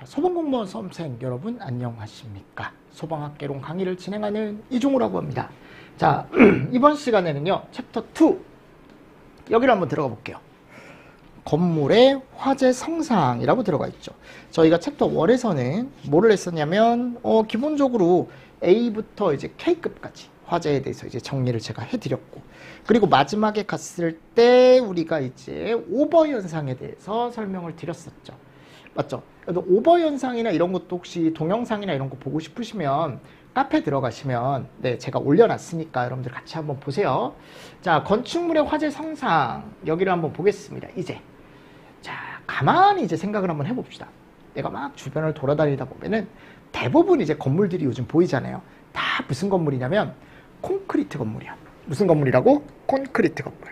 소방공무원 수험생 여러분 안녕하십니까? 소방학개론 강의를 진행하는 이종우라고 합니다. 자, 이번 시간에는요 챕터 2 여기를 한번 들어가 볼게요. 건물의 화재 성상이라고 들어가 있죠. 저희가 챕터 1에서는 뭐를 했었냐면 기본적으로 A부터 이제 K급까지 화재에 대해서 이제 정리를 제가 해드렸고, 그리고 마지막에 갔을 때 우리가 이제 오버 현상에 대해서 설명을 드렸었죠. 맞죠? 그래도 오버 현상이나 이런 것도 혹시 동영상이나 이런 거 보고 싶으시면 카페 들어가시면 제가 올려놨으니까 여러분들 같이 한번 보세요. 자, 건축물의 화재 성상 여기를 한번 보겠습니다. 이제 자, 가만히 이제 생각을 한번 해봅시다. 내가 막 주변을 돌아다니다 보면은 대부분 이제 건물들이 요즘 보이잖아요. 다 무슨 건물이냐면 콘크리트 건물이야. 무슨 건물이라고? 콘크리트 건물.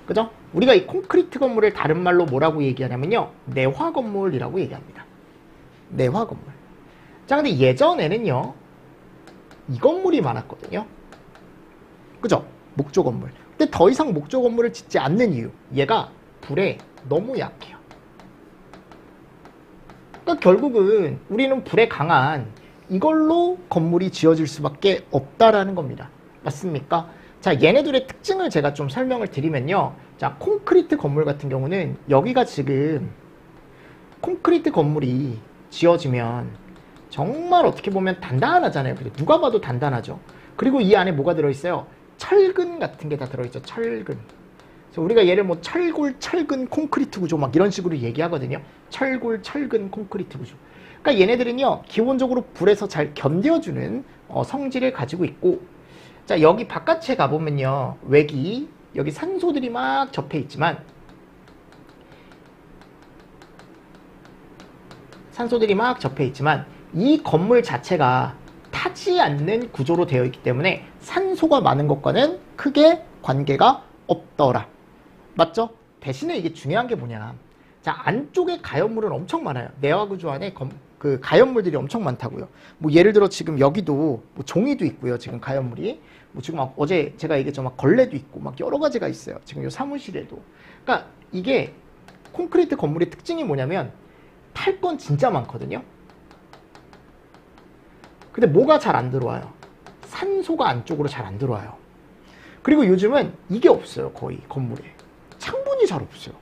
그죠? 우리가 이 콘크리트 건물을 다른 말로 뭐라고 얘기하냐면요, 내화 건물이라고 얘기합니다. 내화 건물. 자, 근데 예전에는요 이 건물이 많았거든요. 그죠? 목조 건물. 근데 더 이상 목조 건물을 짓지 않는 이유, 얘가 불에 너무 약해요. 그러니까 결국은 우리는 불에 강한 이걸로 건물이 지어질 수밖에 없다라는 겁니다. 맞습니까? 자, 얘네들의 특징을 제가 좀 설명을 드리면요, 자, 콘크리트 건물 같은 경우는 여기가 지금 콘크리트 건물이 지어지면 정말 어떻게 보면 단단하잖아요. 누가 봐도 단단하죠. 그리고 이 안에 뭐가 들어있어요? 철근 같은 게 다 들어있죠. 철근. 그래서 우리가 얘를 뭐 철골, 철근, 콘크리트 구조 막 이런 식으로 얘기하거든요. 철골, 철근, 콘크리트 구조. 그러니까 얘네들은요 기본적으로 불에서 잘 견뎌주는 성질을 가지고 있고, 자, 여기 바깥에 가보면요 외기, 여기 산소들이 막 접해 있지만 이 건물 자체가 타지 않는 구조로 되어 있기 때문에 산소가 많은 것과는 크게 관계가 없더라. 맞죠? 대신에 이게 중요한 게 뭐냐, 자, 안쪽에 가연물은 엄청 많아요. 내화 구조 안에 그 가연물들이 엄청 많다고요. 뭐 예를 들어 지금 여기도 뭐 종이도 있고요. 지금 가연물이 뭐 지금 막 어제 제가 얘기했죠, 막 걸레도 있고 막 여러 가지가 있어요. 지금 요 사무실에도. 그러니까 이게 콘크리트 건물의 특징이 뭐냐면 탈 건 진짜 많거든요. 근데 뭐가 잘 안 들어와요? 산소가 안쪽으로 잘 안 들어와요. 그리고 요즘은 이게 없어요. 거의 건물에 창문이 잘 없어요.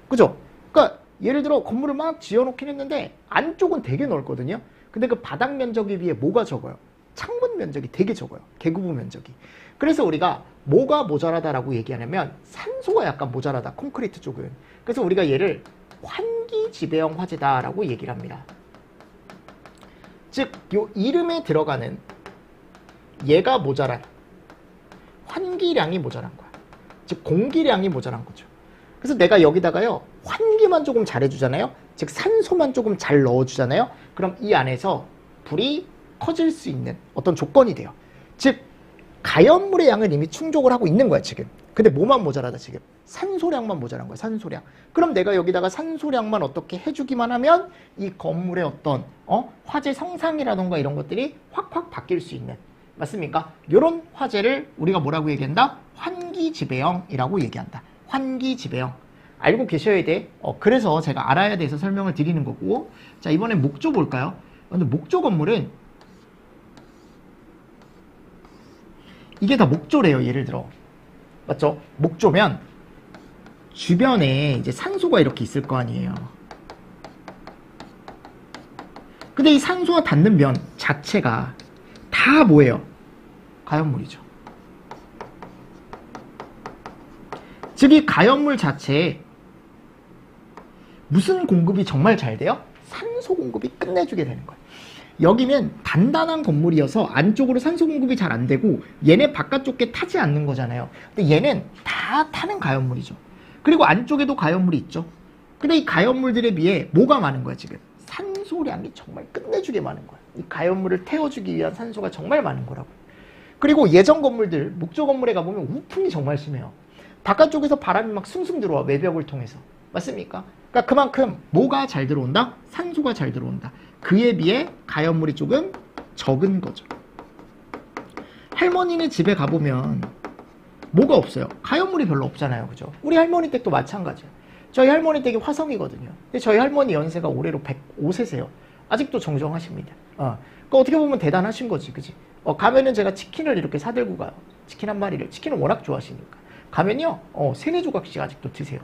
그죠? 그러니까 예를 들어 건물을 막 지어놓긴 했는데 안쪽은 되게 넓거든요. 근데 그 바닥 면적에 비해 뭐가 적어요? 창문 면적이 되게 적어요. 개구부 면적이. 그래서 우리가 뭐가 모자라다라고 얘기하냐면 산소가 약간 모자라다, 콘크리트 쪽은. 그래서 우리가 얘를 환기지배형 화재다라고 얘기를 합니다. 즉, 요 이름에 들어가는 얘가 모자란, 환기량이 모자란 거야. 즉, 공기량이 모자란 거죠. 그래서 내가 여기다가요 환기만 조금 잘해주잖아요. 즉, 산소만 조금 잘 넣어주잖아요. 그럼 이 안에서 불이 커질 수 있는 어떤 조건이 돼요. 즉, 가연물의 양은 이미 충족을 하고 있는 거야 지금. 근데 뭐만 모자라다 지금? 산소량만 모자란 거야. 산소량. 그럼 내가 여기다가 산소량만 어떻게 해주기만 하면 이 건물의 어떤 화재 성상이라던가 이런 것들이 확확 바뀔 수 있는, 맞습니까? 이런 화재를 우리가 뭐라고 얘기한다? 환기지배형이라고 얘기한다. 환기지배형. 알고 계셔야 돼. 그래서 제가 알아야 돼서 설명을 드리는 거고. 자, 이번엔 목조 볼까요? 근데 목조 건물은 이게 다 목조래요. 예를 들어, 맞죠? 목조면 주변에 이제 산소가 이렇게 있을 거 아니에요. 근데 이 산소가 닿는 면 자체가 다 뭐예요? 가연물이죠. 즉, 이 가연물 자체에 무슨 공급이 정말 잘 돼요? 산소 공급이 끝내주게 되는 거예요. 여기는 단단한 건물이어서 안쪽으로 산소 공급이 잘 안 되고 얘네 바깥쪽 게 타지 않는 거잖아요. 근데 얘는 다 타는 가연물이죠. 그리고 안쪽에도 가연물이 있죠. 근데 이 가연물들에 비해 뭐가 많은 거야 지금? 산소량이 정말 끝내주게 많은 거야. 이 가연물을 태워주기 위한 산소가 정말 많은 거라고. 그리고 예전 건물들, 목조 건물에 가보면 우풍이 정말 심해요. 바깥쪽에서 바람이 막 숭숭 들어와, 외벽을 통해서. 맞습니까? 그러니까 그만큼 뭐가 잘 들어온다? 산소가 잘 들어온다. 그에 비해 가연물이 조금 적은 거죠. 할머니네 집에 가보면 뭐가 없어요? 가연물이 별로 없잖아요. 그죠? 우리 할머니 댁도 마찬가지야. 저희 할머니 댁이 화성이거든요. 근데 저희 할머니 연세가 올해로 105세세요. 아직도 정정하십니다. 그러니까 어떻게 보면 대단하신 거지, 그지? 가면은 제가 치킨을 이렇게 사들고 가요. 치킨 한 마리를. 치킨을 워낙 좋아하시니까. 가면요, 3-4조각씩 아직도 드세요.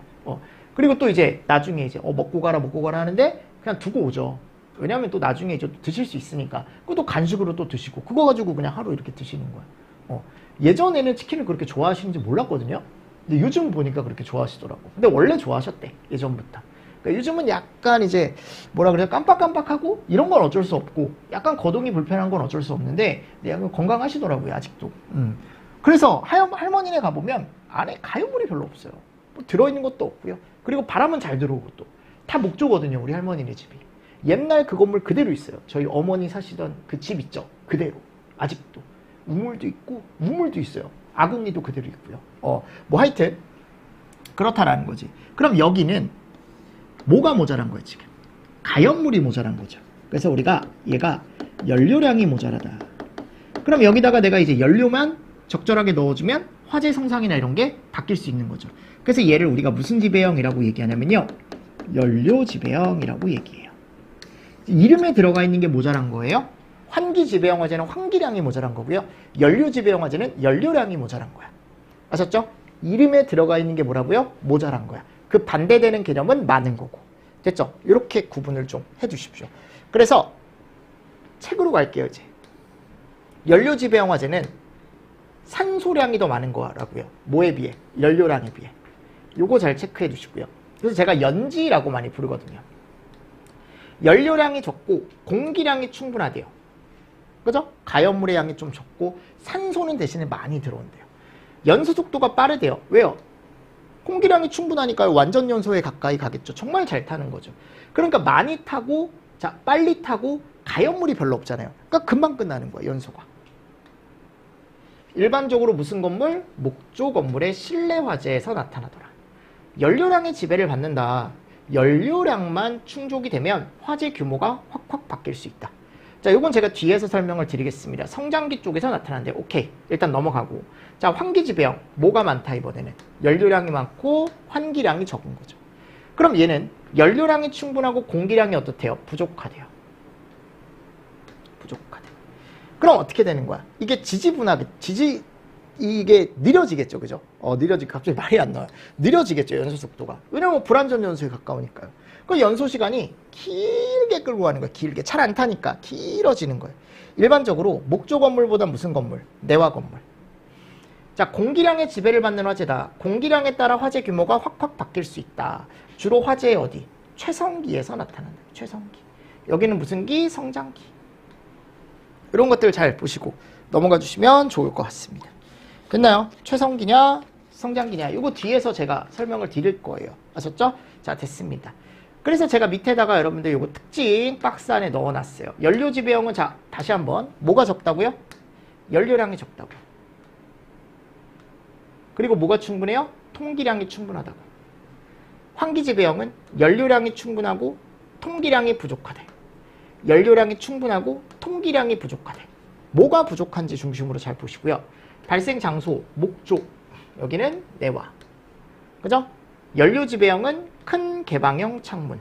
그리고 또 이제 나중에 이제 먹고 가라 하는데 그냥 두고 오죠. 왜냐하면 또 나중에 이제 드실 수 있으니까. 그것도 간식으로 또 드시고, 그거 가지고 그냥 하루 이렇게 드시는 거야. 예전에는 치킨을 그렇게 좋아하시는지 몰랐거든요. 근데 요즘 보니까 그렇게 좋아하시더라고. 근데 원래 좋아하셨대, 예전부터. 그러니까 요즘은 약간 이제 뭐라 그래요, 깜빡깜빡하고 이런 건 어쩔 수 없고, 약간 거동이 불편한 건 어쩔 수 없는데 약간 건강하시더라고요, 아직도. 그래서 할머니네 가보면 안에 가연물이 별로 없어요. 뭐 들어있는 것도 없고요. 그리고 바람은 잘 들어오고, 또 다 목조거든요, 우리 할머니네 집이. 옛날 그 건물 그대로 있어요. 저희 어머니 사시던 그 집 있죠, 그대로 아직도. 우물도 있고 우물도 있어요. 아궁이도 그대로 있고요. 뭐 하여튼 그렇다라는 거지. 그럼 여기는 뭐가 모자란 거예요, 지금? 가연물이 모자란 거죠. 그래서 우리가 얘가 연료량이 모자라다. 그럼 여기다가 내가 이제 연료만 적절하게 넣어주면 화재 성상이나 이런 게 바뀔 수 있는 거죠. 그래서 얘를 우리가 무슨 지배형이라고 얘기하냐면요, 연료 지배형이라고 얘기해요. 이름에 들어가 있는 게 모자란 거예요. 환기 지배형 화재는 환기량이 모자란 거고요. 연료 지배형 화재는 연료량이 모자란 거야. 아셨죠? 이름에 들어가 있는 게 뭐라고요? 모자란 거야. 그 반대되는 개념은 많은 거고. 됐죠? 이렇게 구분을 좀 해주십시오. 그래서 책으로 갈게요, 이제. 연료 지배형 화재는 산소량이 더 많은 거라고요. 뭐에 비해? 연료량에 비해. 요거 잘 체크해 주시고요. 그래서 제가 연지라고 많이 부르거든요. 연료량이 적고 공기량이 충분하대요. 그죠? 가연물의 양이 좀 적고 산소는 대신에 많이 들어온대요. 연소 속도가 빠르대요. 왜요? 공기량이 충분하니까요. 완전 연소에 가까이 가겠죠. 정말 잘 타는 거죠. 그러니까 많이 타고, 자, 빨리 타고 가연물이 별로 없잖아요. 그러니까 금방 끝나는 거예요, 연소가. 일반적으로 무슨 건물? 목조 건물의 실내 화재에서 나타나더라. 연료량의 지배를 받는다. 연료량만 충족이 되면 화재 규모가 확확 바뀔 수 있다. 자, 요건 제가 뒤에서 설명을 드리겠습니다. 성장기 쪽에서 나타나는데, 오케이. 일단 넘어가고. 자, 환기 지배형. 뭐가 많다, 이번에는? 연료량이 많고 환기량이 적은 거죠. 그럼 얘는 연료량이 충분하고 공기량이 어떻대요? 부족하대요. 부족하대. 그럼 어떻게 되는 거야? 이게 이게 느려지겠죠, 그죠? 느려지고 갑자기 말이 안 나와요. 느려지겠죠, 연소 속도가. 왜냐면 불완전 연소에 가까우니까요. 그 연소 시간이 길게 끌고 가는 거예요. 길게. 잘 안 타니까 길어지는 거예요. 일반적으로 목조 건물보다 무슨 건물? 내화 건물. 자, 공기량의 지배를 받는 화재다. 공기량에 따라 화재 규모가 확확 바뀔 수 있다. 주로 화재의 어디? 최성기에서 나타난다. 최성기. 여기는 무슨 기? 성장기. 이런 것들 잘 보시고 넘어가 주시면 좋을 것 같습니다. 됐나요? 최성기냐 성장기냐, 이거 뒤에서 제가 설명을 드릴 거예요. 아셨죠? 자, 됐습니다. 그래서 제가 밑에다가 여러분들 이거 특징 박스 안에 넣어놨어요. 연료 지배형은, 자, 다시 한번 뭐가 적다고요? 연료량이 적다고요. 그리고 뭐가 충분해요? 통기량이 충분하다고. 환기 지배형은 연료량이 충분하고 통기량이 부족하대. 연료량이 충분하고 통기량이 부족하대. 뭐가 부족한지 중심으로 잘 보시고요. 발생 장소, 목조, 여기는 내화. 그죠? 연료 지배형은 큰 개방형 창문.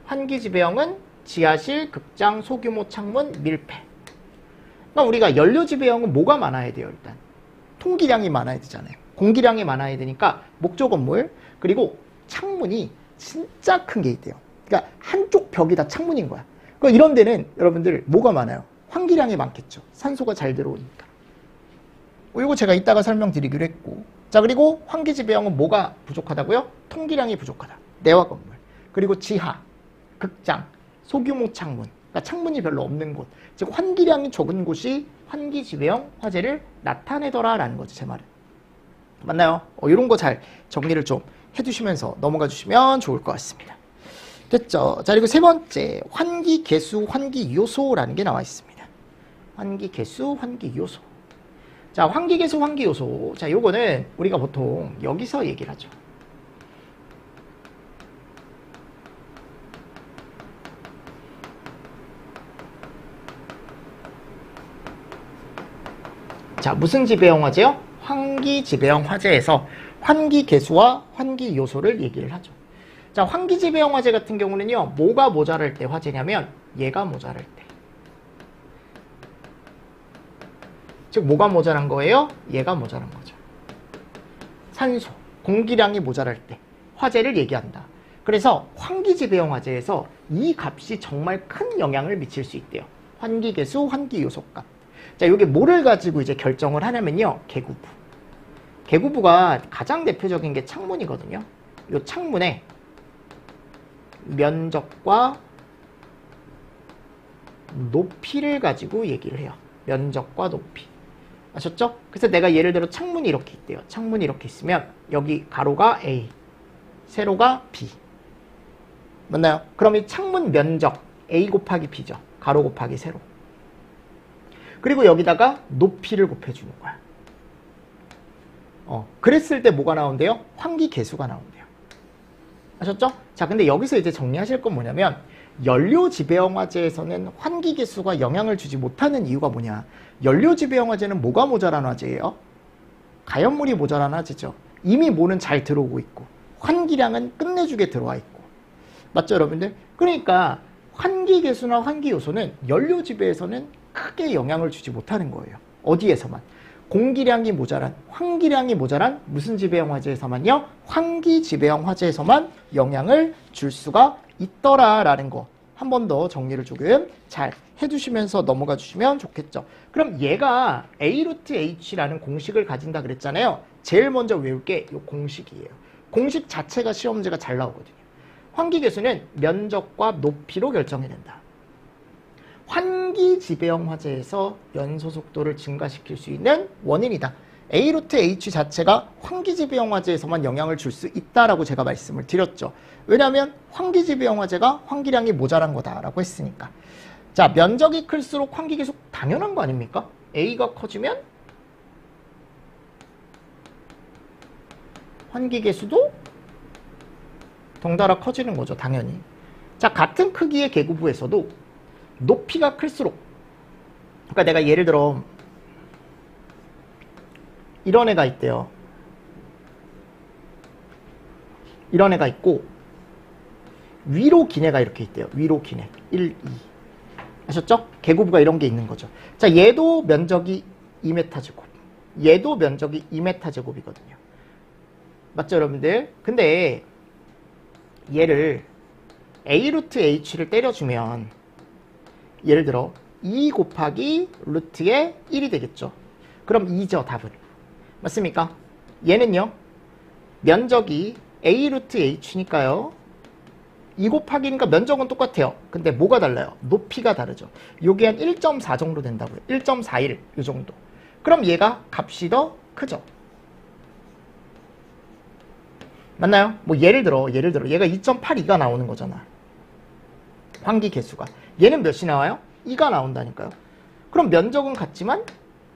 환기 지배형은 지하실, 극장, 소규모 창문, 밀폐. 그러니까 우리가 연료 지배형은 뭐가 많아야 돼요, 일단? 통기량이 많아야 되잖아요. 공기량이 많아야 되니까 목조 건물, 그리고 창문이 진짜 큰 게 있대요. 그러니까 한쪽 벽이 다 창문인 거야. 그러니까 이런 데는 여러분들 뭐가 많아요? 환기량이 많겠죠. 산소가 잘 들어오니까. 이거 제가 이따가 설명드리기로 했고. 자, 그리고 환기 지배형은 뭐가 부족하다고요? 통기량이 부족하다. 내화 건물. 그리고 지하, 극장, 소규모 창문. 그러니까 창문이 별로 없는 곳. 즉 환기량이 적은 곳이 환기 지배형 화재를 나타내더라라는 거죠, 제 말은. 맞나요? 이런 거 잘 정리를 좀 해두시면서 넘어가 주시면 좋을 것 같습니다. 됐죠? 자, 그리고 세 번째, 환기 개수, 환기 요소라는 게 나와 있습니다. 환기 개수, 환기 요소. 자, 환기 개수, 환기 요소. 자, 요거는 우리가 보통 여기서 얘기를 하죠. 자, 무슨 지배형 화재요? 환기 지배형 화재에서 환기 개수와 환기 요소를 얘기를 하죠. 자, 환기지배형 화재 같은 경우는요, 뭐가 모자랄 때 화재냐면 얘가 모자랄 때. 즉 뭐가 모자란 거예요? 얘가 모자란 거죠. 산소, 공기량이 모자랄 때 화재를 얘기한다. 그래서 환기지배형 화재에서 이 값이 정말 큰 영향을 미칠 수 있대요. 환기계수, 환기요소값. 자, 이게 뭐를 가지고 이제 결정을 하냐면요, 계구부. 계구부가 가장 대표적인 게 창문이거든요. 이 창문의 면적과 높이를 가지고 얘기를 해요. 면적과 높이. 아셨죠? 그래서 내가 예를 들어 창문이 이렇게 있대요. 창문이 이렇게 있으면 여기 가로가 A, 세로가 B. 맞나요? 그럼 이 창문 면적 A 곱하기 B죠. 가로 곱하기 세로. 그리고 여기다가 높이를 곱해주는 거야. 그랬을 때 뭐가 나온대요? 환기계수가 나온대요. 아셨죠? 자, 근데 여기서 이제 정리하실 건 뭐냐면 연료지배형 화재에서는 환기계수가 영향을 주지 못하는 이유가 뭐냐? 연료지배형 화재는 뭐가 모자란 화재예요? 가연물이 모자란 화재죠. 이미 뭐는 잘 들어오고 있고 환기량은 끝내주게 들어와 있고. 맞죠, 여러분들? 그러니까 환기계수나 환기요소는 연료지배에서는 크게 영향을 주지 못하는 거예요. 어디에서만? 공기량이 모자란, 환기량이 모자란 무슨 지배형 화재에서만요? 환기지배형 화재에서만 영향을 줄 수가 있더라라는 거. 한 번 더 정리를 조금 잘 해주시면서 넘어가 주시면 좋겠죠. 그럼 얘가 A√H라는 공식을 가진다 그랬잖아요. 제일 먼저 외울 게 이 공식이에요. 공식 자체가 시험 문제가 잘 나오거든요. 환기계수는 면적과 높이로 결정이 된다. 환기지배형 화재에서 연소 속도를 증가시킬 수 있는 원인이다. A√H 자체가 환기지배형 화재에서만 영향을 줄 수 있다라고 제가 말씀을 드렸죠. 왜냐하면 환기지배형 화재가 환기량이 모자란 거다라고 했으니까. 자, 면적이 클수록 환기계수 당연한 거 아닙니까? A가 커지면 환기계수도 덩달아 커지는 거죠, 당연히. 자, 같은 크기의 계구부에서도 높이가 클수록, 그러니까 내가 예를 들어 이런 애가 있대요. 이런 애가 있고 위로 긴 애가 이렇게 있대요. 위로 긴 애 1, 2. 아셨죠? 계구부가 이런 게 있는 거죠. 자, 얘도 면적이 2m제곱, 얘도 면적이 2m제곱이거든요. 맞죠, 여러분들? 근데 얘를 A√H를 때려주면 예를 들어 2 곱하기 루트의 1이 되겠죠. 그럼 2죠, 답은. 맞습니까? 얘는요, 면적이 A√H니까요. 2 곱하기니까 면적은 똑같아요. 근데 뭐가 달라요? 높이가 다르죠. 요게 한 1.4 정도 된다고요. 1.41, 요 정도. 그럼 얘가 값이 더 크죠. 맞나요? 뭐 예를 들어 얘가 2.82가 나오는 거잖아. 환기계수가. 얘는 몇이 나와요? 2가 나온다니까요. 그럼 면적은 같지만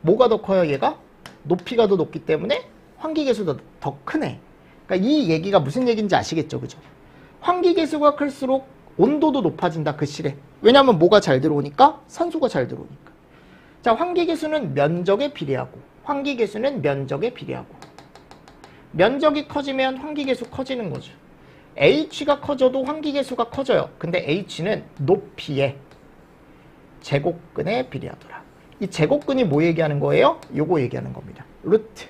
뭐가 더 커요, 얘가? 높이가 더 높기 때문에 환기계수도 더 크네. 그러니까 이 얘기가 무슨 얘기인지 아시겠죠, 그죠? 환기계수가 클수록 온도도 높아진다, 그 실에. 왜냐하면 뭐가 잘 들어오니까? 산소가 잘 들어오니까. 자, 환기계수는 면적에 비례하고, 환기계수는 면적에 비례하고. 면적이 커지면 환기계수 커지는 거죠. H가 커져도 환기계수가 커져요. 근데 H는 높이에 제곱근에 비례하더라. 이 제곱근이 뭐 얘기하는 거예요? 요거 얘기하는 겁니다. 루트.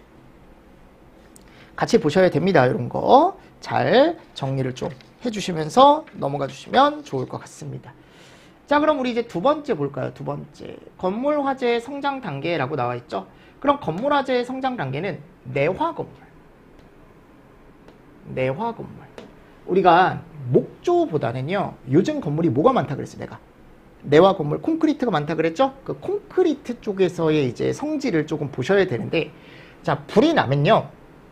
같이 보셔야 됩니다. 이런 거 잘 정리를 좀 해주시면서 넘어가 주시면 좋을 것 같습니다. 자, 그럼 우리 이제 두 번째 볼까요? 두 번째. 건물 화재의 성장 단계라고 나와 있죠? 그럼 건물 화재의 성장 단계는 내화 건물. 내화 건물. 우리가 목조보다는요, 요즘 건물이 뭐가 많다 그랬어요, 내가? 내화 건물, 콘크리트가 많다 그랬죠? 그 콘크리트 쪽에서의 이제 성질을 조금 보셔야 되는데, 자, 불이 나면요,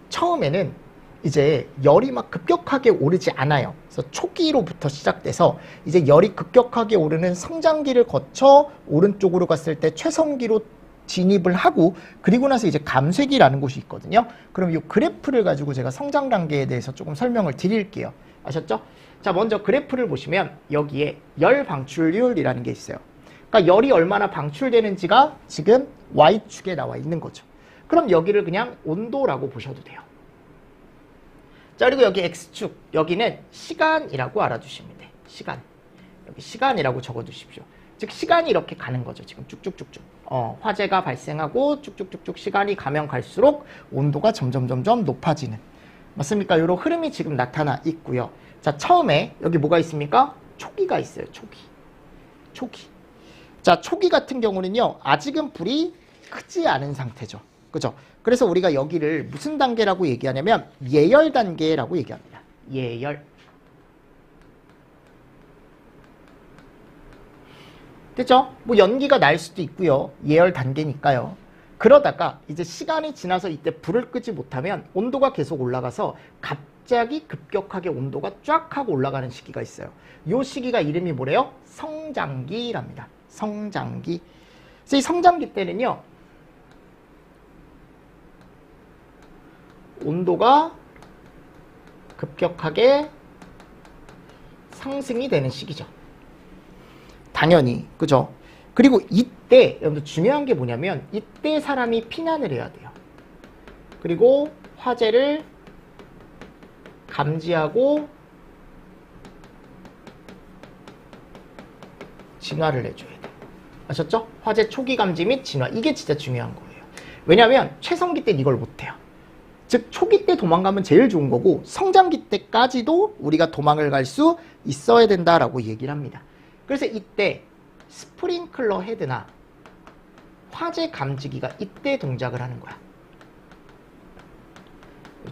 처음에는 이제 열이 막 급격하게 오르지 않아요. 그래서 초기로부터 시작돼서 이제 열이 급격하게 오르는 성장기를 거쳐 오른쪽으로 갔을 때 최성기로 진입을 하고, 그리고 나서 이제 감쇄기라는 곳이 있거든요. 그럼 이 그래프를 가지고 제가 성장 단계에 대해서 조금 설명을 드릴게요. 아셨죠? 자, 먼저 그래프를 보시면 여기에 열 방출률이라는 게 있어요. 그러니까 열이 얼마나 방출되는지가 지금 Y축에 나와 있는 거죠. 그럼 여기를 그냥 온도라고 보셔도 돼요. 자, 그리고 여기 X축, 여기는 시간이라고 알아두시면 돼. 시간. 여기 시간이라고 적어두십시오. 즉, 시간이 이렇게 가는 거죠. 지금 쭉쭉쭉쭉. 화재가 발생하고 쭉쭉쭉쭉 시간이 가면 갈수록 온도가 점점 높아지는. 맞습니까? 이런 흐름이 지금 나타나 있고요. 자, 처음에 여기 뭐가 있습니까? 초기가 있어요. 초기. 자, 초기 같은 경우는요, 아직은 불이 크지 않은 상태죠. 그죠? 그래서 우리가 여기를 무슨 단계라고 얘기하냐면 예열 단계라고 얘기합니다. 예열. 됐죠? 뭐 연기가 날 수도 있고요. 예열 단계니까요. 그러다가 이제 시간이 지나서 이때 불을 끄지 못하면 온도가 계속 올라가서 갑자기 급격하게 온도가 쫙 하고 올라가는 시기가 있어요. 이 시기가 이름이 뭐래요? 성장기랍니다. 성장기. 그래서 이 성장기 때는요, 온도가 급격하게 상승이 되는 시기죠. 당연히, 그죠? 그리고 이때 여러분들 중요한 게 뭐냐면 이때 사람이 피난을 해야 돼요. 그리고 화재를 감지하고 진화를 해줘야 돼요. 아셨죠? 화재 초기 감지 및 진화. 이게 진짜 중요한 거예요. 왜냐하면 최성기 때는 이걸 못해요. 즉 초기 때 도망가면 제일 좋은 거고 성장기 때까지도 우리가 도망을 갈 수 있어야 된다라고 얘기를 합니다. 그래서 이때 스프링클러 헤드나 화재 감지기가 이때 동작을 하는 거야.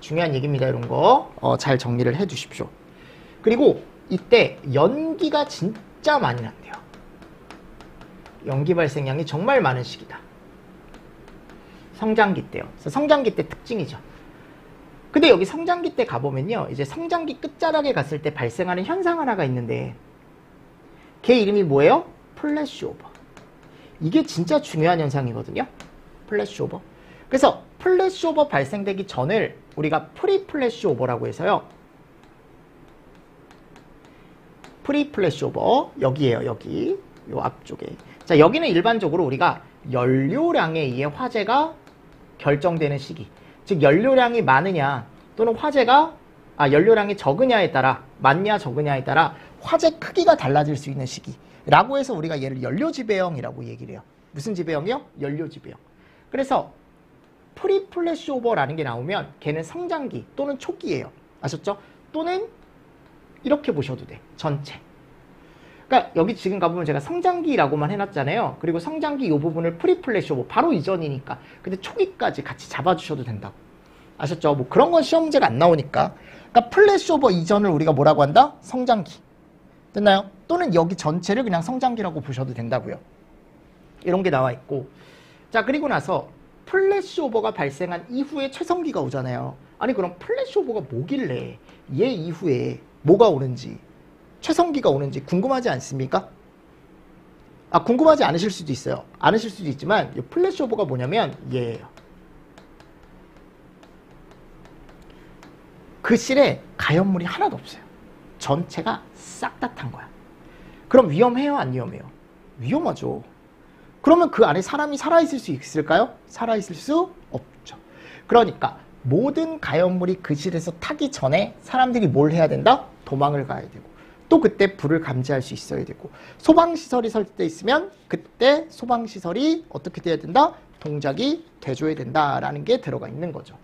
중요한 얘기입니다. 이런 거 잘 정리를 해 주십시오. 그리고 이때 연기가 진짜 많이 난대요. 연기 발생량이 정말 많은 시기다. 성장기 때요. 그래서 성장기 때 특징이죠. 근데 여기 성장기 때 가보면요, 이제 성장기 끝자락에 갔을 때 발생하는 현상 하나가 있는데 걔 이름이 뭐예요? 플래시오버. 이게 진짜 중요한 현상이거든요. 플래시오버. 그래서 플래시오버 발생되기 전을 우리가 프리플래시오버라고 해서요. 프리플래시오버 여기에요. 여기 요 앞쪽에. 자, 여기는 일반적으로 우리가 연료량에 의해 화재가 결정되는 시기. 즉 연료량이 많으냐 또는 화재가 연료량이 적으냐에 따라 많냐 적으냐에 따라 화재 크기가 달라질 수 있는 시기라고 해서 우리가 얘를 연료지배형이라고 얘기를 해요. 무슨 지배형이요? 연료지배형. 그래서 프리플래시오버라는 게 나오면 걔는 성장기 또는 초기예요. 아셨죠? 또는 이렇게 보셔도 돼. 전체. 그러니까 여기 지금 가보면 제가 성장기라고만 해놨잖아요. 그리고 성장기 이 부분을 프리플래시오버 바로 이전이니까. 근데 초기까지 같이 잡아주셔도 된다고. 아셨죠? 뭐 그런 건 시험 문제가 안 나오니까. 그러니까 플래시오버 이전을 우리가 뭐라고 한다? 성장기. 됐나요? 또는 여기 전체를 그냥 성장기라고 보셔도 된다고요. 이런 게 나와 있고. 자, 그리고 나서 플래시오버가 발생한 이후에 최성기가 오잖아요. 아니 그럼 플래시오버가 뭐길래 얘 이후에 뭐가 오는지 최성기가 오는지 궁금하지 않습니까? 궁금하지 않으실 수도 있어요. 않으실 수도 있지만 이 플래시오버가 뭐냐면 얘예요. 그 실에 가연물이 하나도 없어요. 전체가 싹 다 탄 거야. 그럼 위험해요? 안 위험해요? 위험하죠. 그러면 그 안에 사람이 살아있을 수 있을까요? 살아있을 수 없죠. 그러니까 모든 가연물이 그 실에서 타기 전에 사람들이 뭘 해야 된다? 도망을 가야 되고 또 그때 불을 감지할 수 있어야 되고 소방시설이 설치되어 있으면 그때 소방시설이 어떻게 돼야 된다? 동작이 돼줘야 된다라는 게 들어가 있는 거죠.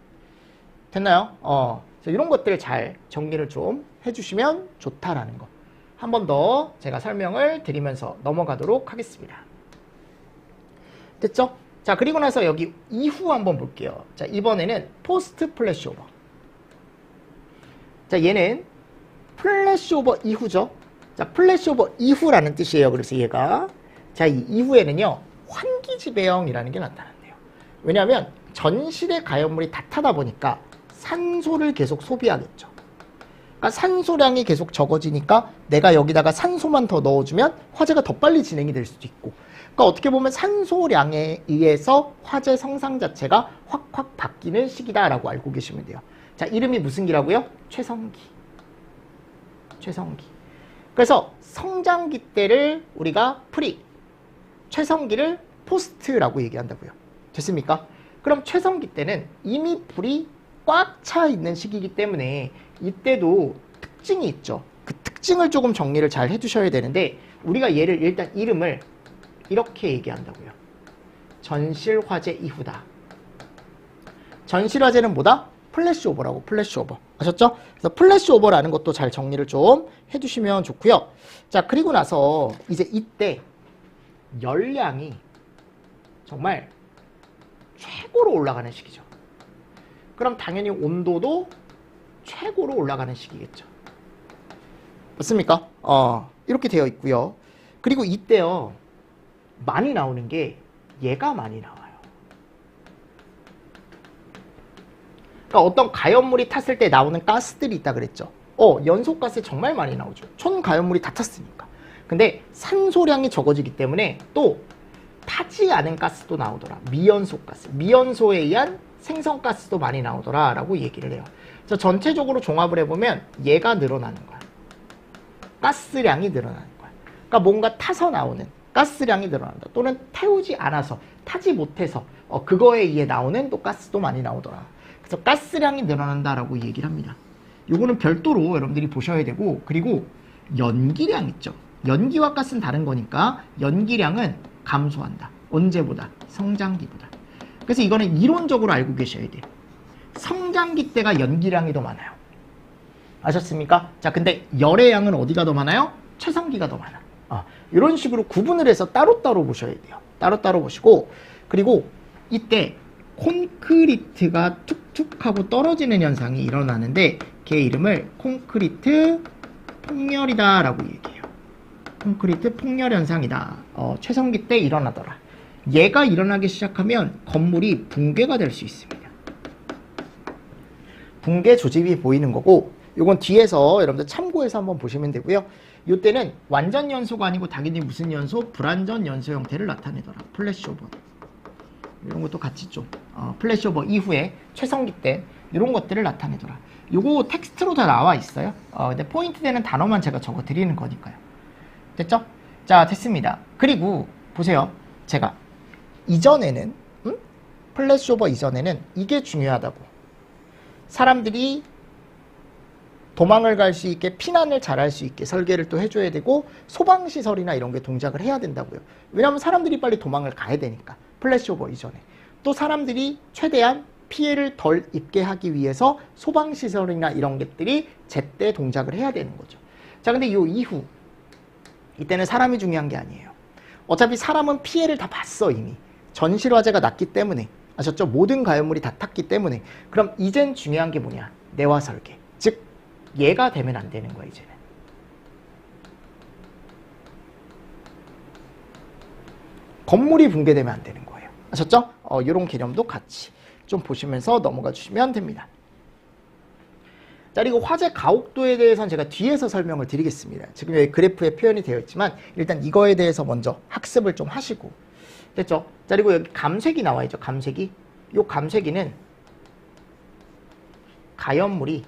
됐나요? 이런 것들 잘 정리를 좀 해주시면 좋다라는 거. 한 번 더 제가 설명을 드리면서 넘어가도록 하겠습니다. 됐죠? 자, 그리고 나서 여기 이후 한번 볼게요. 자, 이번에는 포스트 플래시오버. 자, 얘는 플래시오버 이후죠. 자, 플래시오버 이후라는 뜻이에요. 그래서 얘가 자, 이 이후에는요 환기지배형이라는 게 나타난대요. 왜냐하면 전실의 가연물이 다 타다 보니까 산소를 계속 소비하겠죠. 그러니까 산소량이 계속 적어지니까 내가 여기다가 산소만 더 넣어주면 화재가 더 빨리 진행이 될 수도 있고, 그러니까 어떻게 보면 산소량에 의해서 화재 성상 자체가 확확 바뀌는 시기다라고 알고 계시면 돼요. 자, 이름이 무슨 기라고요? 최성기. 최성기. 그래서 성장기 때를 우리가 프리, 최성기를 포스트라고 얘기한다고요. 됐습니까? 그럼 최성기 때는 이미 불이 꽉 차 있는 시기이기 때문에 이때도 특징이 있죠. 그 특징을 조금 정리를 잘 해두셔야 되는데 우리가 얘를 일단 이름을 이렇게 얘기한다고요. 전실화재 이후다. 전실화재는 뭐다? 플래시오버라고. 플래시오버. 아셨죠? 그래서 플래시오버라는 것도 잘 정리를 좀 해두시면 좋고요. 자, 그리고 나서 이제 이때 열량이 정말 최고로 올라가는 시기죠. 그럼 당연히 온도도 최고로 올라가는 시기겠죠. 맞습니까? 이렇게 되어 있고요. 그리고 이때요, 많이 나오는 게 얘가 많이 나와요. 그러니까 어떤 가연물이 탔을 때 나오는 가스들이 있다 그랬죠. 연소가스 정말 많이 나오죠. 촌가연물이 다 탔으니까. 근데 산소량이 적어지기 때문에 또 타지 않은 가스도 나오더라. 미연소가스. 미연소에 의한 생성가스도 많이 나오더라 라고 얘기를 해요. 그래서 전체적으로 종합을 해보면 얘가 늘어나는 거야. 가스량이 늘어나는 거야. 그러니까 뭔가 타서 나오는 가스량이 늘어난다. 또는 태우지 않아서, 타지 못해서 그거에 의해 나오는 또 가스도 많이 나오더라. 그래서 가스량이 늘어난다라고 얘기를 합니다. 요거는 별도로 여러분들이 보셔야 되고, 그리고 연기량 있죠. 연기와 가스는 다른 거니까 연기량은 감소한다. 언제보다? 성장기보다. 그래서 이거는 이론적으로 알고 계셔야 돼요. 성장기 때가 연기량이 더 많아요. 아셨습니까? 자, 근데 열의 양은 어디가 더 많아요? 최성기가 더 많아. 이런 식으로 구분을 해서 따로따로 보셔야 돼요. 따로따로 보시고, 그리고 이때 콘크리트가 툭툭 하고 떨어지는 현상이 일어나는데 걔 이름을 콘크리트 폭렬이다 라고 얘기해요. 콘크리트 폭렬 현상이다. 최성기 때 일어나더라. 얘가 일어나기 시작하면 건물이 붕괴가 될 수 있습니다. 붕괴 조짐이 보이는 거고, 요건 뒤에서 여러분들 참고해서 한번 보시면 되고요. 요때는 완전 연소가 아니고 당연히 무슨 연소? 불완전 연소 형태를 나타내더라. 플래시오버. 이런 것도 같이 좀 플래시오버 이후에 최성기 때 이런 것들을 나타내더라. 요거 텍스트로 다 나와 있어요. 근데 포인트 되는 단어만 제가 적어 드리는 거니까요. 됐죠? 자, 됐습니다. 그리고 보세요. 제가 이전에는 플래시오버 이전에는 이게 중요하다고. 사람들이 도망을 갈 수 있게, 피난을 잘할 수 있게 설계를 또 해줘야 되고, 소방시설이나 이런 게 동작을 해야 된다고요. 왜냐하면 사람들이 빨리 도망을 가야 되니까. 플래시오버 이전에. 또 사람들이 최대한 피해를 덜 입게 하기 위해서 소방시설이나 이런 것들이 제때 동작을 해야 되는 거죠. 자, 근데 이 이후, 이때는 사람이 중요한 게 아니에요. 어차피 사람은 피해를 다 봤어, 이미. 전실화재가 났기 때문에. 아셨죠? 모든 가연물이 다 탔기 때문에. 그럼 이젠 중요한 게 뭐냐? 내화 설계. 즉, 얘가 되면 안 되는 거야, 이제는. 건물이 붕괴되면 안 되는 거예요. 아셨죠? 이런 개념도 같이 좀 보시면서 넘어가 주시면 됩니다. 자, 그리고 화재 가혹도에 대해서는 제가 뒤에서 설명을 드리겠습니다. 지금 여기 그래프에 표현이 되어 있지만 일단 이거에 대해서 먼저 학습을 좀 하시고. 됐죠? 자, 그리고 여기 감색이 나와 있죠. 감색이. 요 감색이는 가연물이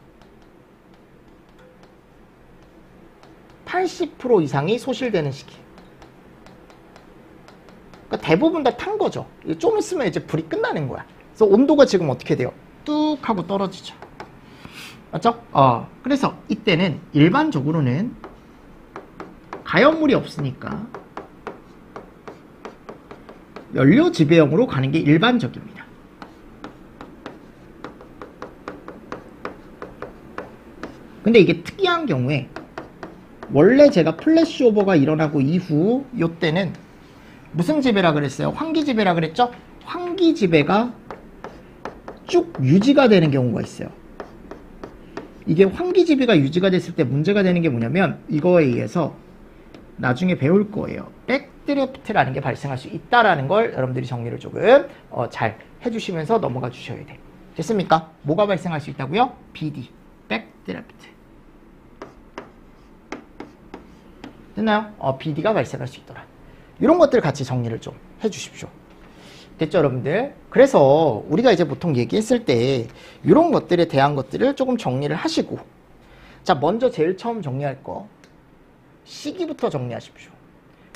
80% 이상이 소실되는 시기. 그러니까 대부분 다 탄 거죠. 좀 있으면 이제 불이 끝나는 거야. 그래서 온도가 지금 어떻게 돼요? 뚝 하고 떨어지죠. 맞죠? 그래서 이때는 일반적으로는 가연물이 없으니까 연료 지배형으로 가는 게 일반적입니다. 근데 이게 특이한 경우에 원래 제가 플래시오버가 일어나고 이후 요때는 무슨 지배라 그랬어요? 환기 지배라 그랬죠? 환기 지배가 쭉 유지가 되는 경우가 있어요. 이게 환기 지배가 유지가 됐을 때 문제가 되는 게 뭐냐면 이거에 의해서 나중에 배울 거예요. 백드래프트라는 게 발생할 수 있다라는 걸 여러분들이 정리를 조금 잘 해주시면서 넘어가 주셔야 돼요. 됐습니까? 뭐가 발생할 수 있다고요? BD, 백드래프트. 됐나요? BD가 발생할 수 있더라. 이런 것들 같이 정리를 좀 해주십시오. 됐죠, 여러분들? 그래서 우리가 이제 보통 얘기했을 때 이런 것들에 대한 것들을 조금 정리를 하시고, 자, 먼저 제일 처음 정리할 거 시기부터 정리하십시오.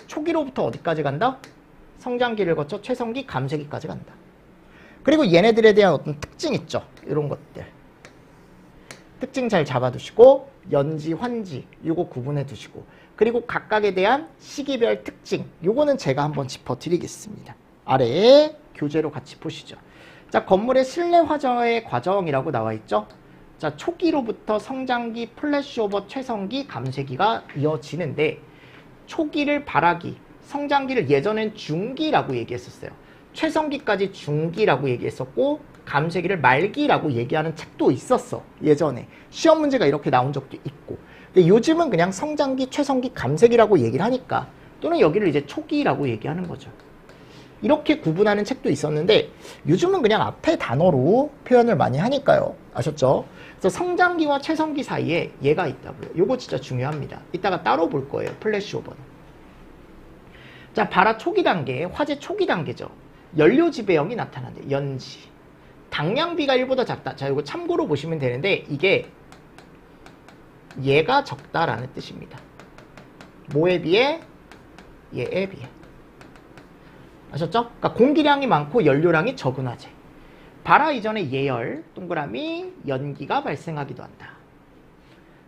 초기로부터 어디까지 간다? 성장기를 거쳐 최성기, 감세기까지 간다. 그리고 얘네들에 대한 어떤 특징 있죠? 이런 것들. 특징 잘 잡아두시고 연지, 환지 요거 구분해 두시고 그리고 각각에 대한 시기별 특징 요거는 제가 한번 짚어드리겠습니다. 아래에 교재로 같이 보시죠. 자, 건물의 실내 화재의 과정이라고 나와 있죠. 자, 초기로부터 성장기, 플래시오버, 최성기, 감쇄기가 이어지는데 초기를 발화기, 성장기를 예전엔 중기라고 얘기했었어요. 최성기까지 중기라고 얘기했었고 감쇄기를 말기라고 얘기하는 책도 있었어. 예전에 시험 문제가 이렇게 나온 적도 있고. 근데 요즘은 그냥 성장기, 최성기, 감쇄기라고 얘기를 하니까 또는 여기를 이제 초기라고 얘기하는 거죠. 이렇게 구분하는 책도 있었는데 요즘은 그냥 앞에 단어로 표현을 많이 하니까요. 아셨죠? 그래서 성장기와 최성기 사이에 얘가 있다고요. 요거 진짜 중요합니다. 이따가 따로 볼 거예요. 플래시오버는. 자, 발화 초기 단계, 화재 초기 단계죠. 연료 지배형이 나타난대. 연지. 당량비가 1보다 작다. 자, 이거 참고로 보시면 되는데 이게 얘가 적다라는 뜻입니다. 뭐에 비해? 얘에 비해. 아셨죠? 그러니까 공기량이 많고 연료량이 적은 화재. 발화 이전에 예열, 동그라미, 연기가 발생하기도 한다.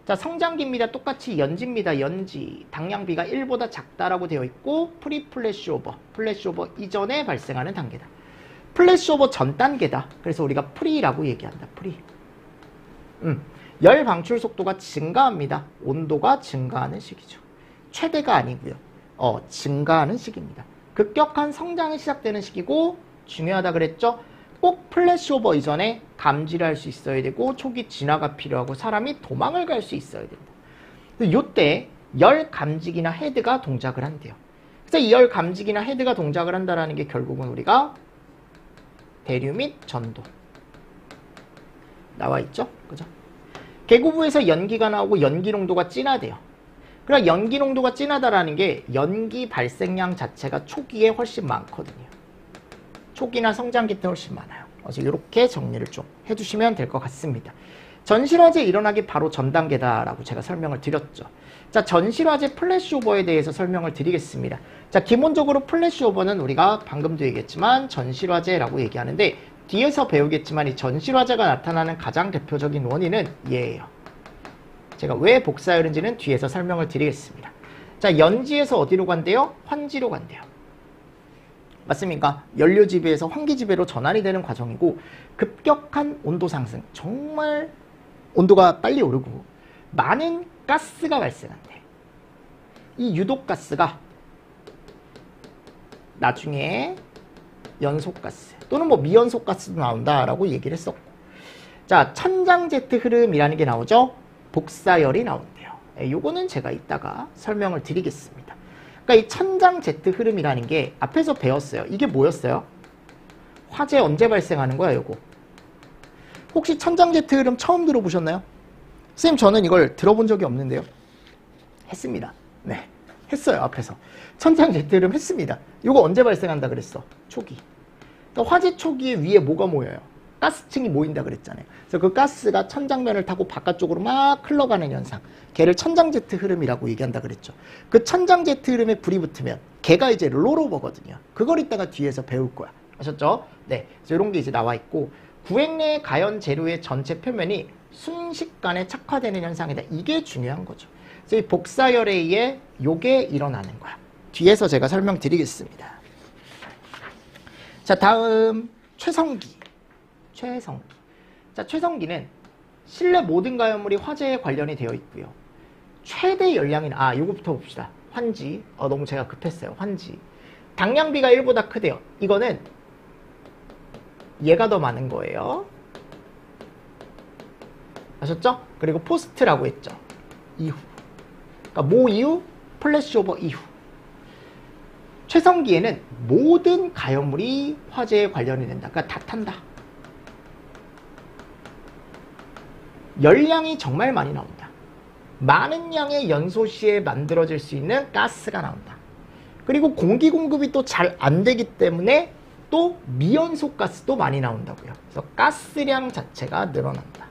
자, 성장기입니다. 똑같이 연지입니다. 연지. 당량비가 1보다 작다라고 되어 있고 프리플래시오버, 플래시오버 이전에 발생하는 단계다. 플래시오버 전 단계다. 그래서 우리가 프리라고 얘기한다. 프리. 열 방출 속도가 증가합니다. 온도가 증가하는 시기죠. 최대가 아니고요. 증가하는 시기입니다. 급격한 성장이 시작되는 시기고 중요하다 그랬죠? 꼭 플래시오버 이전에 감지를 할 수 있어야 되고 초기 진화가 필요하고 사람이 도망을 갈 수 있어야 된다. 요때 열 감지기나 헤드가 동작을 한대요. 그래서 이 열 감지기나 헤드가 동작을 한다는 게 결국은 우리가 대류 및 전도 나와 있죠? 그죠? 계구부에서 연기가 나오고 연기 농도가 진하대요. 그러니까 연기 농도가 진하다라는 게 연기 발생량 자체가 초기에 훨씬 많거든요. 초기나 성장기 때 훨씬 많아요. 그래서 이렇게 정리를 좀 해주시면 될 것 같습니다. 전실화재 일어나기 바로 전 단계다라고 제가 설명을 드렸죠. 자, 전실화재 플래시오버에 대해서 설명을 드리겠습니다. 자, 기본적으로 플래시오버는 우리가 방금도 얘기했지만 전실화재라고 얘기하는데 뒤에서 배우겠지만 이 전실화재가 나타나는 가장 대표적인 원인은 얘예요. 제가 왜 복사열인지는 뒤에서 설명을 드리겠습니다. 자, 연지에서 어디로 간대요? 환지로 간대요. 맞습니까? 연료 지배에서 환기 지배로 전환이 되는 과정이고 급격한 온도 상승, 정말 온도가 빨리 오르고 많은 가스가 발생한대. 이 유독가스가 나중에 연소가스 또는 뭐 미연소가스도 나온다라고 얘기를 했었고, 자, 천장 제트 흐름이라는 게 나오죠. 복사열이 나온대요. 요거는 제가 이따가 설명을 드리겠습니다. 그러니까 이 천장 제트 흐름이라는 게 앞에서 배웠어요. 이게 뭐였어요? 화재 언제 발생하는 거야, 요거? 혹시 천장 제트 흐름 처음 들어보셨나요? 선생님, 저는 이걸 들어본 적이 없는데요. 했습니다. 네, 했어요. 앞에서 천장 제트 흐름 했습니다. 요거 언제 발생한다 그랬어? 초기. 그러니까 화재 초기에 위에 뭐가 모여요? 가스층이 모인다 그랬잖아요. 그래서 그 가스가 천장면을 타고 바깥쪽으로 막 흘러가는 현상, 걔를 천장 제트 흐름이라고 얘기한다 그랬죠. 그 천장 제트 흐름에 불이 붙으면 걔가 이제 롤오버거든요. 그걸 이따가 뒤에서 배울 거야. 아셨죠? 네, 그래서 이런 게 이제 나와 있고, 구획 내 가연 재료의 전체 표면이 순식간에 착화되는 현상이다. 이게 중요한 거죠. 그래서 이 복사열에 의해 요게 일어나는 거야. 뒤에서 제가 설명드리겠습니다. 자, 다음 최성기. 최성기. 자, 최성기는 실내 모든 가연물이 화재에 관련이 되어 있고요. 최대 열량인, 요거부터 봅시다. 환지. 너무 제가 급했어요. 환지. 당량비가 1보다 크대요. 이거는 얘가 더 많은 거예요. 아셨죠? 그리고 포스트라고 했죠. 이후. 그러니까 모 이후, 플래시오버 이후. 최성기에는 모든 가연물이 화재에 관련이 된다. 그러니까 다 탄다. 열량이 정말 많이 나온다. 많은 양의 연소 시에 만들어질 수 있는 가스가 나온다. 그리고 공기 공급이 또 잘 안 되기 때문에 또 미연소 가스도 많이 나온다고요. 그래서 가스량 자체가 늘어난다.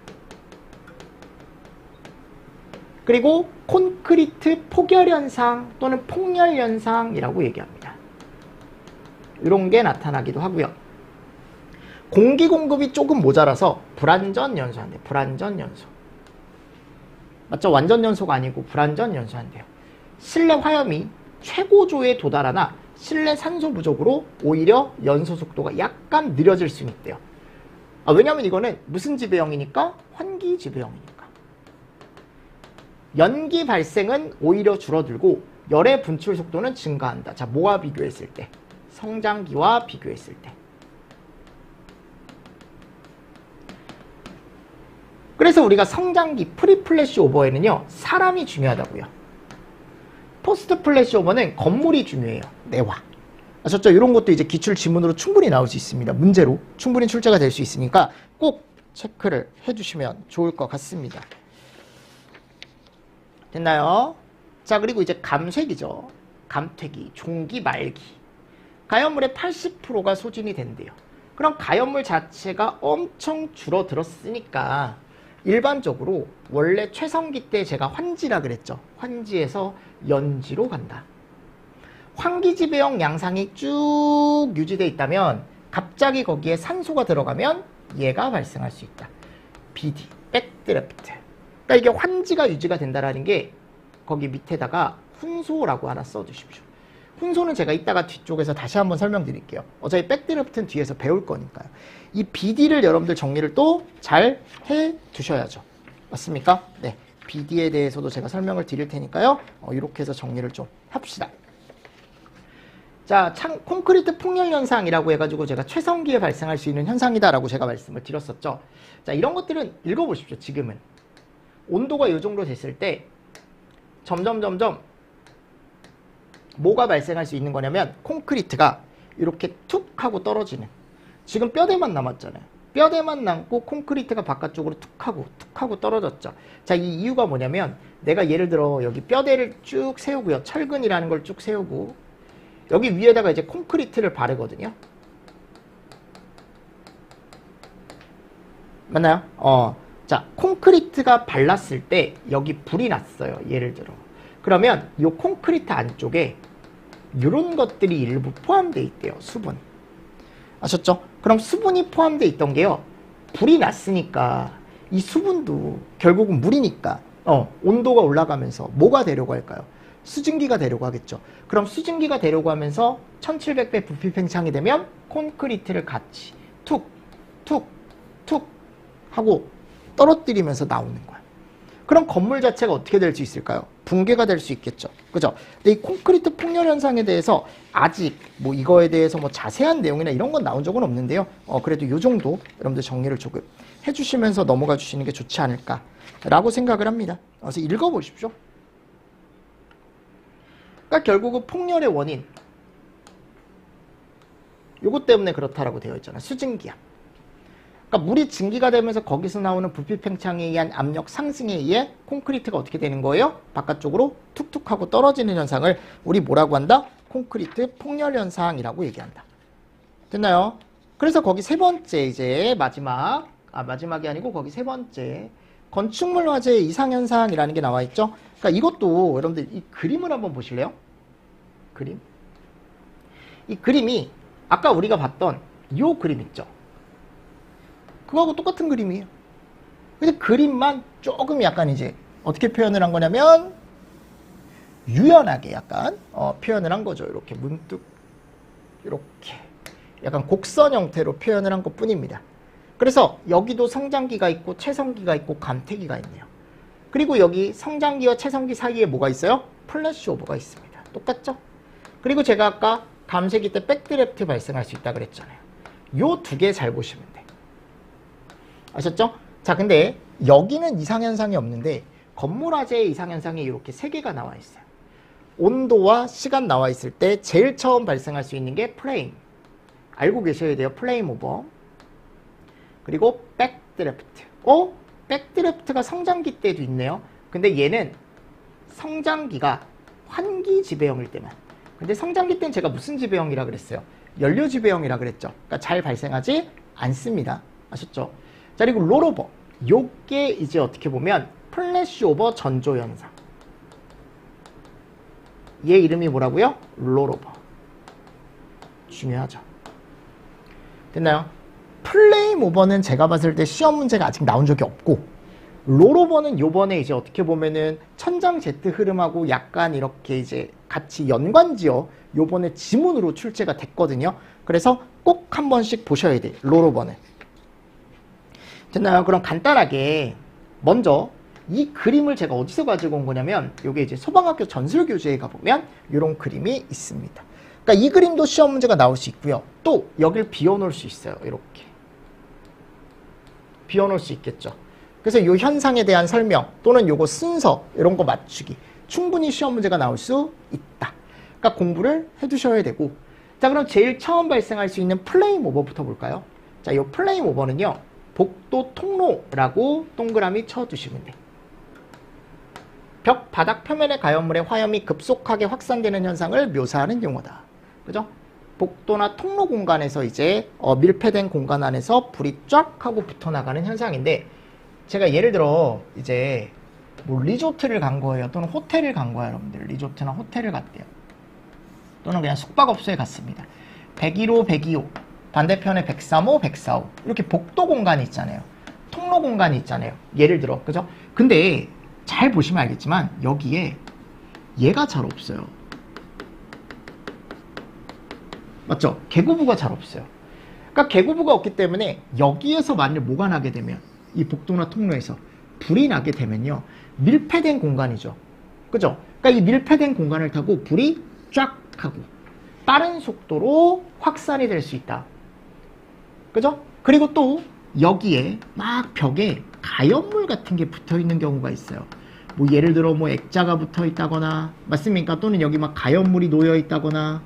그리고 콘크리트 폭열 현상 또는 폭렬 현상이라고 얘기합니다. 이런 게 나타나기도 하고요. 공기 공급이 조금 모자라서 불안전 연소한대. 불안전 연소. 맞죠? 완전 연소가 아니고 불완전 연소한대요. 실내 화염이 최고조에 도달하나 실내 산소 부족으로 오히려 연소 속도가 약간 느려질 수는 있대요. 왜냐면 이거는 무슨 지배형이니까? 환기 지배형이니까. 연기 발생은 오히려 줄어들고 열의 분출 속도는 증가한다. 자, 뭐와 비교했을 때? 성장기와 비교했을 때. 그래서 우리가 성장기 프리플래시 오버에는요, 사람이 중요하다고요. 포스트 플래시 오버는 건물이 중요해요. 내화. 아셨죠? 이런 것도 이제 기출 지문으로 충분히 나올 수 있습니다. 문제로 충분히 출제가 될 수 있으니까 꼭 체크를 해주시면 좋을 것 같습니다. 됐나요? 자, 그리고 이제 감쇄기죠. 감퇴기, 종기, 말기. 가연물의 80%가 소진이 된대요. 그럼 가연물 자체가 엄청 줄어들었으니까 일반적으로 원래 최성기 때 제가 환지라 그랬죠. 환지에서 연지로 간다. 환기지배형 양상이 쭉 유지되어 있다면 갑자기 거기에 산소가 들어가면 얘가 발생할 수 있다. BD, 백드래프트. 그러니까 이게 환지가 유지가 된다는 게 거기 밑에다가 훈소라고 하나 써주십시오. 훈소는 제가 이따가 뒤쪽에서 다시 한번 설명드릴게요. 어차피 백드래프트는 뒤에서 배울 거니까요. 이 BD를 여러분들 정리를 또 잘 해두셔야죠. 맞습니까? 네, BD에 대해서도 제가 설명을 드릴 테니까요. 이렇게 해서 정리를 좀 합시다. 자, 콘크리트 폭렬 현상이라고 해가지고 제가 최성기에 발생할 수 있는 현상이다라고 제가 말씀을 드렸었죠. 자, 이런 것들은 읽어보십시오. 지금은 온도가 이 정도 됐을 때 점점 뭐가 발생할 수 있는 거냐면 콘크리트가 이렇게 툭 하고 떨어지는, 지금 뼈대만 남았잖아요. 뼈대만 남고 콘크리트가 바깥쪽으로 툭 하고 떨어졌죠. 자, 이 이유가 뭐냐면 내가 예를 들어 여기 뼈대를 쭉 세우고요. 철근이라는 걸 쭉 세우고 여기 위에다가 이제 콘크리트를 바르거든요. 맞나요? 자, 콘크리트가 발랐을 때 여기 불이 났어요. 예를 들어. 그러면 이 콘크리트 안쪽에 이런 것들이 일부 포함되어 있대요. 수분. 아셨죠? 그럼 수분이 포함되어 있던 게요. 불이 났으니까 이 수분도 결국은 물이니까 온도가 올라가면서 뭐가 되려고 할까요? 수증기가 되려고 하겠죠. 그럼 수증기가 되려고 하면서 1700배 부피 팽창이 되면 콘크리트를 같이 툭 하고 떨어뜨리면서 나오는 거야. 그럼 건물 자체가 어떻게 될 수 있을까요? 붕괴가 될 수 있겠죠. 그죠? 근데 이 콘크리트 폭렬 현상에 대해서 아직 뭐 이거에 대해서 뭐 자세한 내용이나 이런 건 나온 적은 없는데요. 그래도 이 정도 여러분들 정리를 조금 해주시면서 넘어가 주시는 게 좋지 않을까라고 생각을 합니다. 그래서 읽어보십시오. 그러니까 결국은 폭렬의 원인, 요것 때문에 그렇다라고 되어 있잖아요. 수증기압. 그러니까 물이 증기가 되면서 거기서 나오는 부피 팽창에 의한 압력 상승에 의해 콘크리트가 어떻게 되는 거예요? 바깥쪽으로 툭툭 하고 떨어지는 현상을 우리 뭐라고 한다? 콘크리트 폭렬 현상이라고 얘기한다. 됐나요? 그래서 거기 세 번째 이제 마지막이 아니고 거기 세 번째 건축물 화재의 이상 현상이라는 게 나와 있죠. 그러니까 이것도 여러분들 이 그림을 한번 보실래요? 그림. 이 그림이 아까 우리가 봤던 이 그림 있죠. 그거하고 똑같은 그림이에요. 근데 그림만 조금 약간 이제 어떻게 표현을 한 거냐면 유연하게 약간 표현을 한 거죠. 이렇게 문득 이렇게 약간 곡선 형태로 표현을 한 것 뿐입니다. 그래서 여기도 성장기가 있고 최성기가 있고 감퇴기가 있네요. 그리고 여기 성장기와 최성기 사이에 뭐가 있어요? 플래시 오버가 있습니다. 똑같죠? 그리고 제가 아까 감쇄기 때 백드래프트 발생할 수 있다 그랬잖아요. 요 두 개 잘 보시면 돼요. 아셨죠? 자, 근데 여기는 이상현상이 없는데 건물 화재의 이상현상이 이렇게 세 개가 나와 있어요. 온도와 시간 나와 있을 때 제일 처음 발생할 수 있는 게 플레임. 알고 계셔야 돼요. 플레임 오버. 그리고 백드래프트. 백드래프트가 성장기 때도 있네요. 근데 얘는 성장기가 환기 지배형일 때만. 근데 성장기 때는 제가 무슨 지배형이라 그랬어요? 연료 지배형이라 그랬죠. 그러니까 잘 발생하지 않습니다. 아셨죠? 자, 그리고 롤오버. 요게 이제 어떻게 보면 플래시 오버 전조 현상. 얘 이름이 뭐라고요? 롤오버. 중요하죠. 됐나요? 플레임 오버는 제가 봤을 때 시험 문제가 아직 나온 적이 없고 롤오버는 요번에 이제 어떻게 보면은 천장 Z 흐름하고 약간 이렇게 이제 같이 연관지어 요번에 지문으로 출제가 됐거든요. 그래서 꼭 한 번씩 보셔야 돼요. 롤오버는. 됐나요? 그럼 간단하게 먼저 이 그림을 제가 어디서 가지고 온 거냐면 요게 이제 소방학교 전술교재에 가보면 요런 그림이 있습니다. 그러니까 이 그림도 시험 문제가 나올 수 있고요. 또 여길 비워놓을 수 있어요. 이렇게 비워놓을 수 있겠죠. 그래서 요 현상에 대한 설명 또는 요거 순서 이런 거 맞추기 충분히 시험 문제가 나올 수 있다. 그러니까 공부를 해두셔야 되고, 자 그럼 제일 처음 발생할 수 있는 플레임 오버부터 볼까요? 자, 요 플레임 오버는요 복도 통로라고 동그라미 쳐두시면 돼. 벽 바닥 표면의 가연물의 화염이 급속하게 확산되는 현상을 묘사하는 용어다. 그죠? 복도나 통로 공간에서 이제 밀폐된 공간 안에서 불이 쫙 하고 붙어나가는 현상인데, 제가 예를 들어 이제 뭐 리조트를 간 거예요. 또는 호텔을 간 거예요. 여러분들 리조트나 호텔을 갔대요. 또는 그냥 숙박업소에 갔습니다. 101호, 102호 반대편에 103호, 104호 이렇게 복도 공간이 있잖아요. 통로 공간이 있잖아요. 예를 들어, 그죠? 근데 잘 보시면 알겠지만 여기에 얘가 잘 없어요. 맞죠? 개구부가 잘 없어요. 그러니까 개구부가 없기 때문에 여기에서 만일 뭐가 나게 되면, 이 복도나 통로에서 불이 나게 되면요 밀폐된 공간이죠. 그죠? 그러니까 이 밀폐된 공간을 타고 불이 쫙 하고 빠른 속도로 확산이 될 수 있다. 그죠? 그리고 또 여기에 막 벽에 가연물 같은 게 붙어 있는 경우가 있어요. 뭐 예를 들어 뭐 액자가 붙어 있다거나, 맞습니까? 또는 여기 막 가연물이 놓여 있다거나.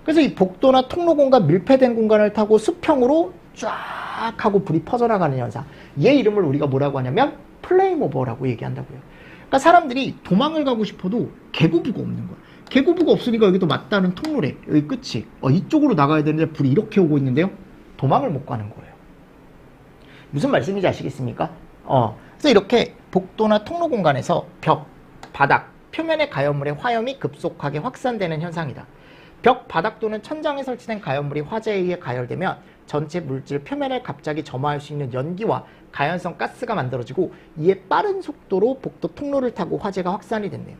그래서 이 복도나 통로 공간, 밀폐된 공간을 타고 수평으로 쫙 하고 불이 퍼져나가는 현상, 얘 이름을 우리가 뭐라고 하냐면 플레임 오버라고 얘기한다고요. 그러니까 사람들이 도망을 가고 싶어도 개구부가 없는 거야. 개구부가 없으니까 여기도 맞다는 통로래. 여기 끝이 이쪽으로 나가야 되는데 불이 이렇게 오고 있는데요 도망을 못 가는 거예요. 무슨 말씀인지 아시겠습니까? 그래서 이렇게 복도나 통로 공간에서 벽, 바닥, 표면의 가연물의 화염이 급속하게 확산되는 현상이다. 벽, 바닥 또는 천장에 설치된 가연물이 화재에 의해 가열되면 전체 물질 표면을 갑자기 점화할 수 있는 연기와 가연성 가스가 만들어지고, 이에 빠른 속도로 복도 통로를 타고 화재가 확산이 됐네요.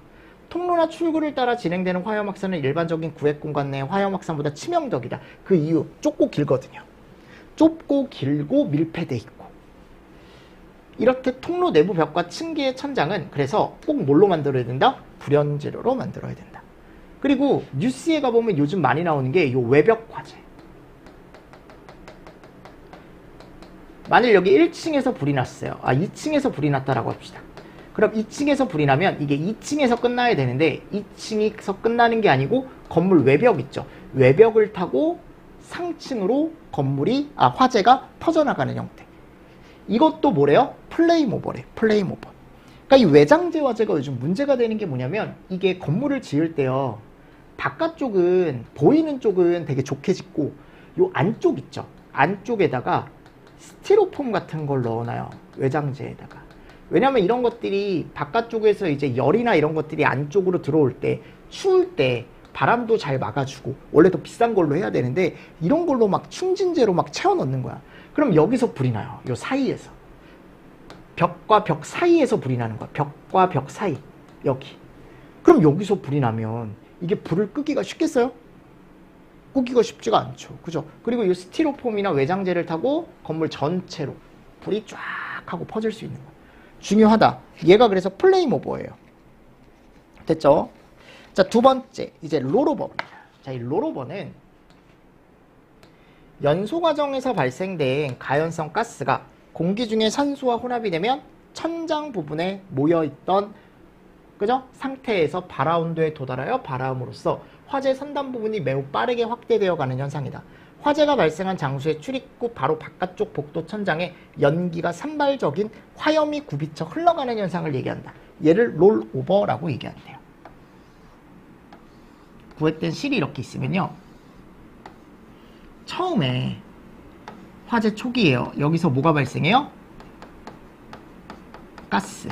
통로나 출구를 따라 진행되는 화염 확산은 일반적인 구획 공간 내의 화염 확산보다 치명적이다. 그 이유, 좁고 길거든요. 좁고 길고 밀폐돼 있고. 이렇게 통로 내부 벽과 층계의 천장은 그래서 꼭 뭘로 만들어야 된다? 불연재료로 만들어야 된다. 그리고 뉴스에 가보면 요즘 많이 나오는 게 요 외벽 화재. 만일 여기 1층에서 불이 났어요. 2층에서 불이 났다라고 합시다. 그럼 2층에서 불이 나면 이게 2층에서 끝나야 되는데 2층에서 끝나는 게 아니고 건물 외벽 있죠. 외벽을 타고 상층으로 건물이 화재가 퍼져나가는 형태. 이것도 뭐래요? 플레임 오버래. 플레임 오버. 그러니까 이 외장재 화재가 요즘 문제가 되는 게 뭐냐면, 이게 건물을 지을 때요 바깥쪽은 보이는 쪽은 되게 좋게 짓고 요 안쪽 있죠. 안쪽에다가 스티로폼 같은 걸 넣어놔요. 외장재에다가. 왜냐면 이런 것들이 바깥쪽에서 이제 열이나 이런 것들이 안쪽으로 들어올 때, 추울 때 바람도 잘 막아주고, 원래 더 비싼 걸로 해야 되는데 이런 걸로 막 충진재로 막 채워 넣는 거야. 그럼 여기서 불이 나요. 요 사이에서. 벽과 벽 사이에서 불이 나는 거야. 벽과 벽 사이. 여기. 그럼 여기서 불이 나면 이게 불을 끄기가 쉽겠어요? 끄기가 쉽지가 않죠. 그죠? 그리고 이 스티로폼이나 외장재를 타고 건물 전체로 불이 쫙 하고 퍼질 수 있는 거예요. 중요하다. 얘가 그래서 플레임 오버예요. 됐죠? 자, 두 번째 이제 롤오버입니다. 자, 이 롤오버는 연소 과정에서 발생된 가연성 가스가 공기 중에 산소와 혼합이 되면 천장 부분에 모여있던, 그죠? 상태에서 발화온도에 도달하여 발화함으로써 화재 선단 부분이 매우 빠르게 확대되어 가는 현상이다. 화재가 발생한 장소의 출입구 바로 바깥쪽 복도 천장에 연기가 산발적인 화염이 굽이쳐 흘러가는 현상을 얘기한다. 얘를 롤오버라고 얘기한대요. 구획된 실이 이렇게 있으면요, 처음에 화재 초기예요. 여기서 뭐가 발생해요? 가스.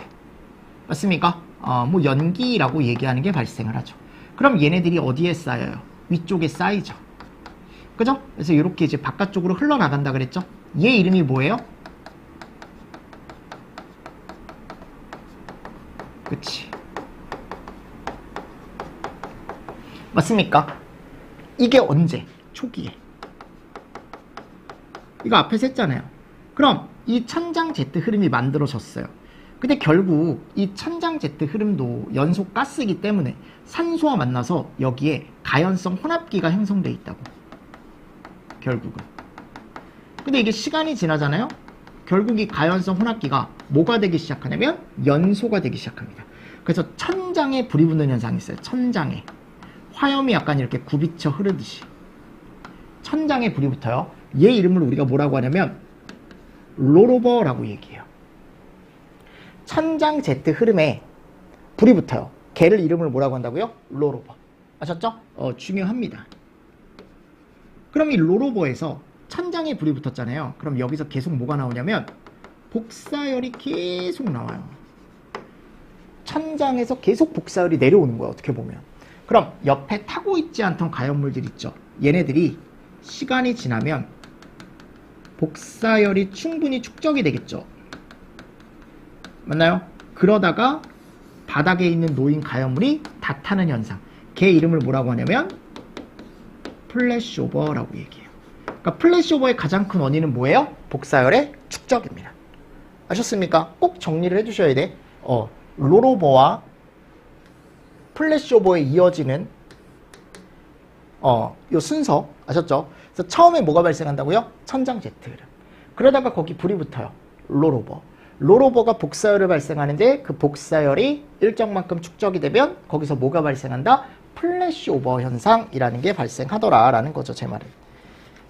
맞습니까? 뭐 연기라고 얘기하는 게 발생을 하죠. 그럼 얘네들이 어디에 쌓여요? 위쪽에 쌓이죠. 그죠? 그래서 이렇게 이제 바깥쪽으로 흘러나간다 그랬죠? 얘 이름이 뭐예요? 그치. 맞습니까? 이게 언제? 초기에. 이거 앞에서 했잖아요. 그럼 이 천장 Z 흐름이 만들어졌어요. 근데 결국 이 천장 Z 흐름도 연소 가스이기 때문에 산소와 만나서 여기에 가연성 혼합기가 형성되어 있다고. 결국은. 근데 이게 시간이 지나잖아요. 결국 이 가연성 혼합기가 뭐가 되기 시작하냐면 연소가 되기 시작합니다. 그래서 천장에 불이 붙는 현상이 있어요. 천장에. 화염이 약간 이렇게 굽이쳐 흐르듯이. 천장에 불이 붙어요. 얘 이름을 우리가 뭐라고 하냐면 롤오버라고 얘기해요. 천장 Z 흐름에 불이 붙어요. 걔를 이름을 뭐라고 한다고요? 롤오버. 아셨죠? 중요합니다. 그럼 이 롤오버에서 천장에 불이 붙었잖아요. 그럼 여기서 계속 뭐가 나오냐면 복사열이 계속 나와요. 천장에서 계속 복사열이 내려오는 거야. 어떻게 보면. 그럼 옆에 타고 있지 않던 가연물들 있죠. 얘네들이 시간이 지나면 복사열이 충분히 축적이 되겠죠. 맞나요? 그러다가 바닥에 있는 놓인 가연물이 다 타는 현상. 걔 이름을 뭐라고 하냐면 플래시오버라고 얘기해요. 그러니까 플래시오버의 가장 큰 원인은 뭐예요? 복사열의 축적입니다. 아셨습니까? 꼭 정리를 해주셔야 돼. 롤오버와 플래시오버에 이어지는 요 순서 아셨죠? 그래서 처음에 뭐가 발생한다고요? 천장 Z 흐름. 그러다가 거기 불이 붙어요. 롤오버. 롤오버가 복사열을 발생하는데 그 복사열이 일정만큼 축적이 되면 거기서 뭐가 발생한다? 플래시오버 현상이라는 게 발생하더라라는 거죠. 제 말은.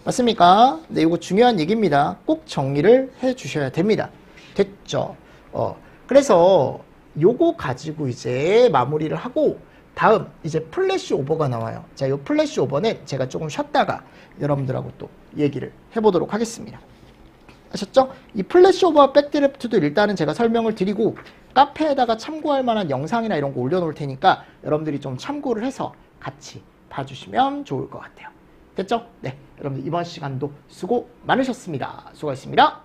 맞습니까? 네, 이거 중요한 얘기입니다. 꼭 정리를 해 주셔야 됩니다. 됐죠? 그래서 요거 가지고 이제 마무리를 하고 다음 이제 플래시오버가 나와요. 자, 요 플래시오버는 제가 조금 쉬었다가 여러분들하고 또 얘기를 해보도록 하겠습니다. 아셨죠? 이 플래시오버와 백드래프트도 일단은 제가 설명을 드리고 카페에다가 참고할 만한 영상이나 이런 거 올려놓을 테니까 여러분들이 좀 참고를 해서 같이 봐주시면 좋을 것 같아요. 됐죠? 네, 여러분들 이번 시간도 수고 많으셨습니다. 수고하셨습니다.